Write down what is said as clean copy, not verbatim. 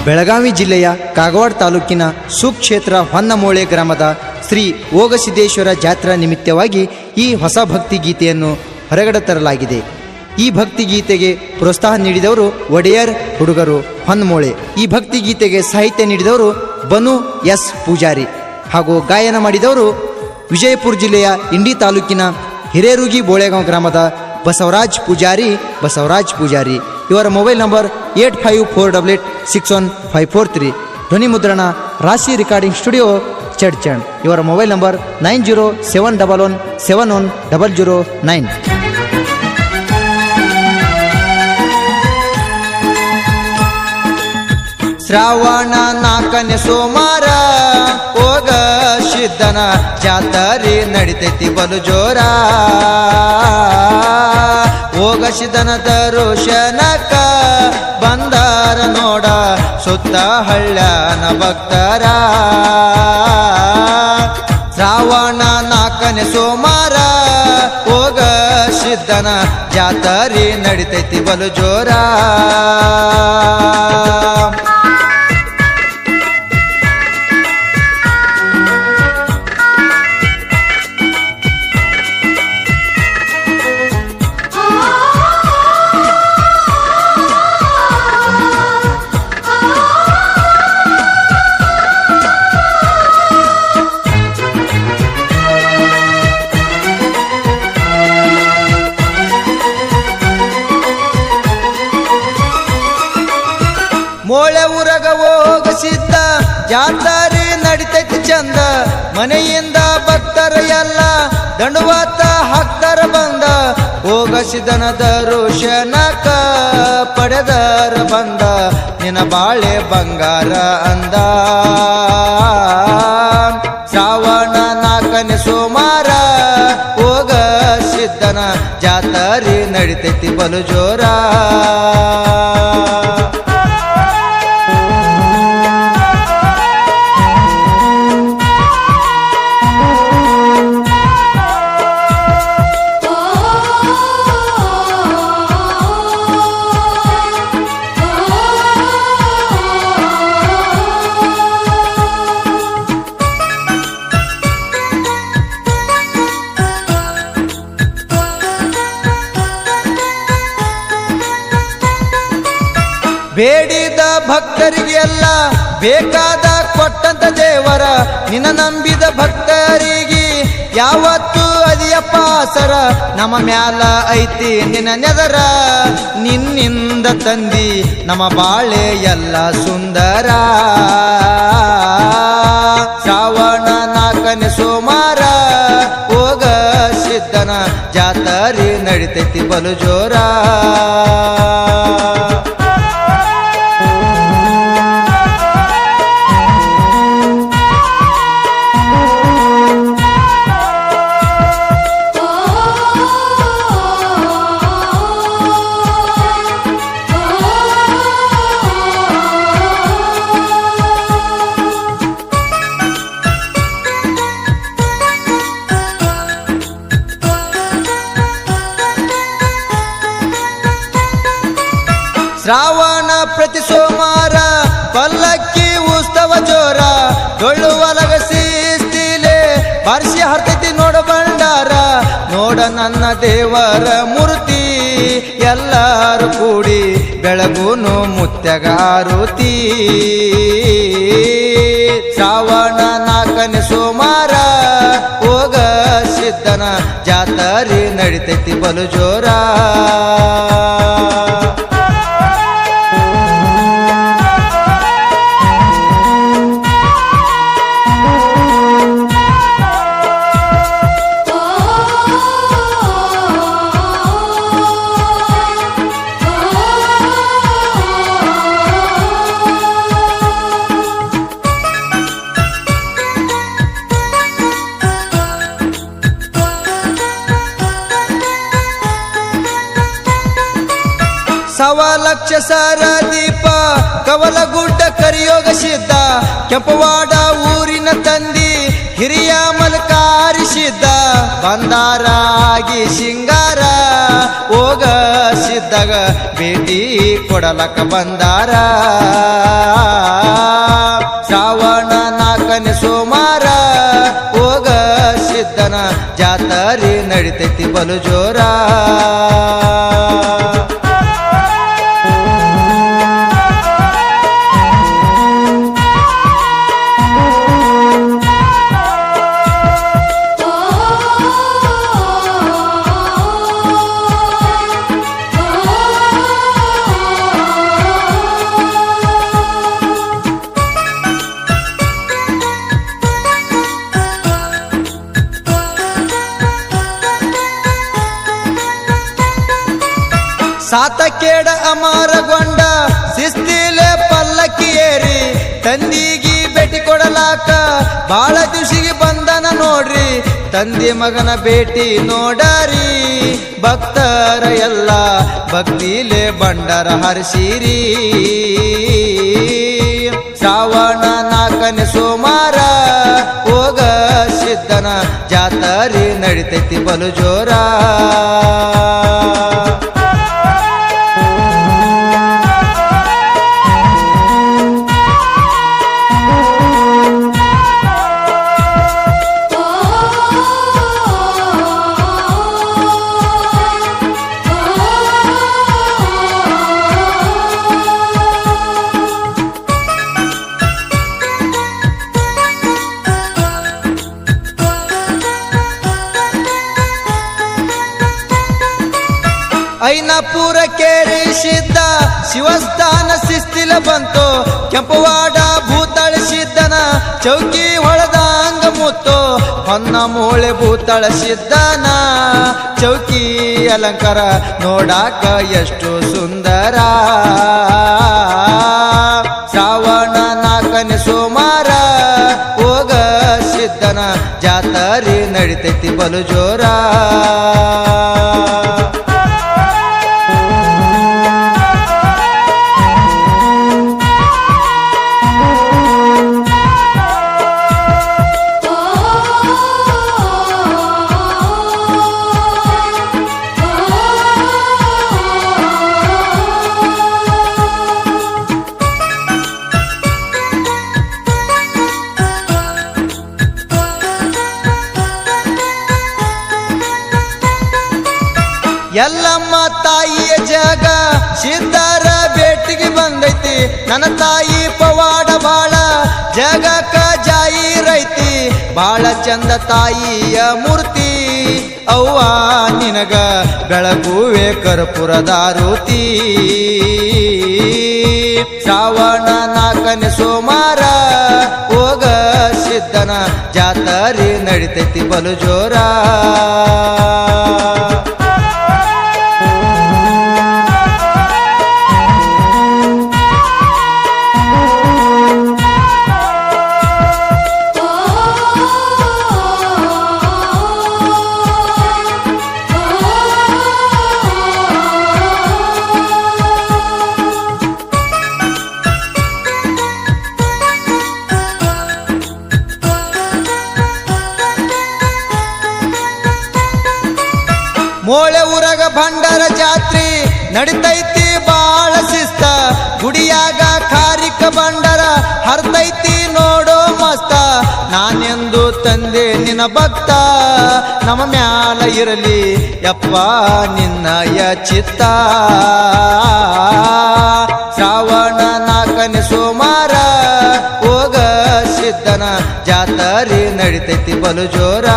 ಬೆಳಗಾವಿ ಜಿಲ್ಲೆಯ ಕಾಗವಾಡ ತಾಲೂಕಿನ ಸುಕ್ಷೇತ್ರ ಹೊನ್ನಮೋಳೆ ಗ್ರಾಮದ ಶ್ರೀ ಓಗಸಿದ್ದೇಶ್ವರ ಜಾತ್ರಾ ನಿಮಿತ್ತವಾಗಿ ಈ ಹೊಸ ಭಕ್ತಿ ಗೀತೆಯನ್ನು ಹೊರಗಡೆ ತರಲಾಗಿದೆ. ಈ ಭಕ್ತಿ ಗೀತೆಗೆ ಪ್ರೋತ್ಸಾಹ ನೀಡಿದವರು ಒಡೆಯರ್ ಹುಡುಗರು ಹೊನ್ನಮೋಳೆ. ಈ ಭಕ್ತಿ ಗೀತೆಗೆ ಸಾಹಿತ್ಯ ನೀಡಿದವರು ಬನು ಎಸ್ ಪೂಜಾರಿ ಹಾಗೂ ಗಾಯನ ಮಾಡಿದವರು ವಿಜಯಪುರ ಜಿಲ್ಲೆಯ ಇಂಡಿ ತಾಲೂಕಿನ ಹಿರೇರುಗಿ ಬೋಳೆಗಾಂವ್ ಗ್ರಾಮದ ಬಸವರಾಜ್ ಪೂಜಾರಿ. ಇವರ ಮೊಬೈಲ್ ನಂಬರ್ 8548861543. ಧ್ವನಿ ಮುದ್ರಣ ರಾಶಿ ರೆಕಾರ್ಡಿಂಗ್ ಸ್ಟುಡಿಯೋ ಚಡ್ಚಣ್. ಇವರ ಮೊಬೈಲ್ ನಂಬರ್ 9071171009. ಶ್ರಾವಣ 4ನೇ ಸೋಮಾರ ಹೋಗ ಸಿದ್ಧನ ಜಾತರಿ ನಡಿತೈತಿ ಬಲು ಜೋರ. ಹೋಗ ಸಿದ್ಧನ ದರ್ಶನಕ್ಕ ಬಂದಾರ ನೋಡ ಸುತ್ತ ಹಳ್ಳ್ಯಾನ ಭಕ್ತರ. ಶ್ರಾವಣ 4ನೇ ಸೋಮಾರ ಹೋಗ ಸಿದ್ಧನ ಜಾತರಿ ನಡಿತೈತಿ ಬಲು ಜೋರ. ಮೋಳೆ ಊರಗ ಹೋಗಸಿದ್ದ ಜಾತ್ರೆ ನಡಿತೈತಿ ಚಂದ. ಮನೆಯಿಂದ ಭಕ್ತರ ಎಲ್ಲ ದಂಡವಾತ ಹಾಕ್ತಾರ ಬಂದ. ಹೋಗಸಿದನ ದರ್ಶನಕ ಪಡೆದರ ಬಂದ ನಿನ ಬಾಳೆ ಬಂಗಾರ ಅಂದ. ಶ್ರಾವಣ 4ನೇ ಸೋಮಾರ ಹೋಗ ಸಿದ್ಧನ ಜಾತ್ರೆ ನಡಿತೈತಿ ಬಲು ಜೋರ. ಬೇಡಿದ ಭಕ್ತರಿಗೆಲ್ಲ ಬೇಕಾದ ಕೊಟ್ಟಂತ ದೇವರ. ನಿನ್ನ ನಂಬಿದ ಭಕ್ತರಿಗೆ ಯಾವತ್ತು ಅದಿಯಪ್ಪ ಆಸರ. ನಮ್ಮ ಮ್ಯಾಲ ಐತಿ ನಿನ್ನ ನೆದರ, ನಿನ್ನಿಂದ ತಂದಿ ನಮ್ಮ ಬಾಳೆ ಎಲ್ಲ ಸುಂದರ. ಶ್ರಾವಣ 4ನೇ ಸೋಮಾರ ಹೋಗ ಸಿದ್ಧನ ಜಾತ್ರೆ ನಡಿತೈತಿ ಬಲು ಜೋರ. ಶ್ರಾವಣ ಪ್ರತಿ ಸೋಮಾರ ಪಲ್ಲಕ್ಕಿ ಉತ್ಸವ ಜೋರ. ಡೊಳ್ಳು ಒಲಗ ಶಿಸ್ತಿಲೆ ಬಾರಿಸಿ ಹರ್ತೈತಿ ನೋಡ ಭಂಡಾರ. ನೋಡ ನನ್ನ ದೇವರ ಮೂರ್ತಿ ಎಲ್ಲರೂ ಕೂಡಿ ಬೆಳಗುನು ಮುತ್ಯಗಾರುತಿ. ಶ್ರಾವಣ 4ನೇ ಸೋಮಾರ ಹೋಗ ಸಿದ್ಧನ ಜಾತ್ರೆ ನಡಿತೈತಿ ಬಲು ಜೋರ. ಸವಲಕ್ಷ ಸರ ದೀಪ ಕವಲಗುಡ್ಡ ಕರಿಯೋಗ ಸಿದ್ಧ. ಕೆಂಪವಾಡ ಊರಿನ ತಂದಿ ಹಿರಿಯ ಮಲ್ಕಾರಿಸಿದ್ದ ಬಂದಾರಾಗಿ ಸಿಂಗಾರ ಹೋಗ ಸಿದ್ದಾಗ ಭೇಟಿ ಕೊಡಲಕ ಬಂದಾರ ಶ್ರಾವಣ 4ನೇ ಸೋಮಾರ ಹೋಗ ಸಿದ್ಧನ ಜಾತರಿ ನಡಿತೈತಿ ಬಲು ಜೋರ ಸಾತಕೇಡ ಅಮರಗೊಂಡ ಶಿಸ್ತಿಲೆ ಪಲ್ಲಕ್ಕಿ ಏರಿ ತಂದಿಗಿ ಭೇಟಿ ಕೊಡಲಾಕ ಬಾಳ ದಿವ್ಸಿಗೆ ಬಂದನ ನೋಡ್ರಿ ತಂದೆ ಮಗನ ಭೇಟಿ ನೋಡರಿ ಭಕ್ತರ ಎಲ್ಲ ಭಕ್ತಿಲೆ ಬಂಡರ ಹರಿಸಿರಿ ಶ್ರಾವಣ 4ನೇ ಸೋಮಾರ ಹೋಗ ಸಿದ್ಧನ ಜಾತರಿ ನಡಿತೈತಿ ಬಲು ಜೋರ ಐನಾಪುರ ಕೇರಿಸಿದ್ದ ಶಿವಸ್ಥಾನ ಶಿಸ್ತಿಲ ಬಂತು ಕೆಂಪವಾಡ ಭೂತಳಿಸಿದ್ದನ ಚೌಕಿ ಹೊಳೆದಂಗ ಮುತ್ತು ಹೊನ್ನ ಮೂಳೆ ಭೂತಳಿಸಿದ್ದನ ಚೌಕಿ ಅಲಂಕಾರ ನೋಡಾಕ ಎಷ್ಟು ಸುಂದರ ಶ್ರಾವಣ 4ನೇ ಸೋಮಾರ ಹೋಗ ಸಿದ್ಧನ ಜಾತರಿ ನಡಿತೈತಿ ಬಲು ಜೋರ ಎಲ್ಲಮ್ಮ ತಾಯಿಯ ಜಾಗ ಸಿದ್ಧರ ಭೇಟಿಗೆ ಬಂದೈತಿ ನನ್ನ ತಾಯಿ ಪವಾಡ ಬಾಳ ಜಗಕ್ಕ ಜಾಯಿರೈತಿ ಬಾಳ ಚಂದ ತಾಯಿಯ ಮೂರ್ತಿ ಅವ್ವ ನಿನಗ ಬೆಳಗುವೆ ಕರ್ಪೂರದಾರುತಿ ಶ್ರಾವಣ 4ನೇ ಸೋಮಾರ ಹೋಗ ಸಿದ್ಧನ ಜಾತರಿ ನಡಿತೈತಿ ಬಲು ಜೋರ ಮೋಳೆ ಊರಾಗ ಭಂಡಾರ ಜಾತ್ರಿ ನಡಿತೈತಿ ಬಾಳ ಶಿಸ್ತ ಗುಡಿಯಾಗ ಕಾರಿಕ ಭಂಡಾರ ಹರ್ತೈತಿ ನೋಡೋ ಮಸ್ತ ನಾನೆಂದು ತಂದೆ ನಿನ್ನ ಭಕ್ತ ನಮ್ಮ ಮ್ಯಾಲ ಇರಲಿ ಯಪ್ಪ ನಿನ್ನಯ ಚಿತ್ತ ಶ್ರಾವಣ 4ನೇ ಸೋಮಾರ ಹೋಗ ಸಿದ್ಧನ ಜಾತರಿ ನಡಿತೈತಿ ಬಲು ಜೋರ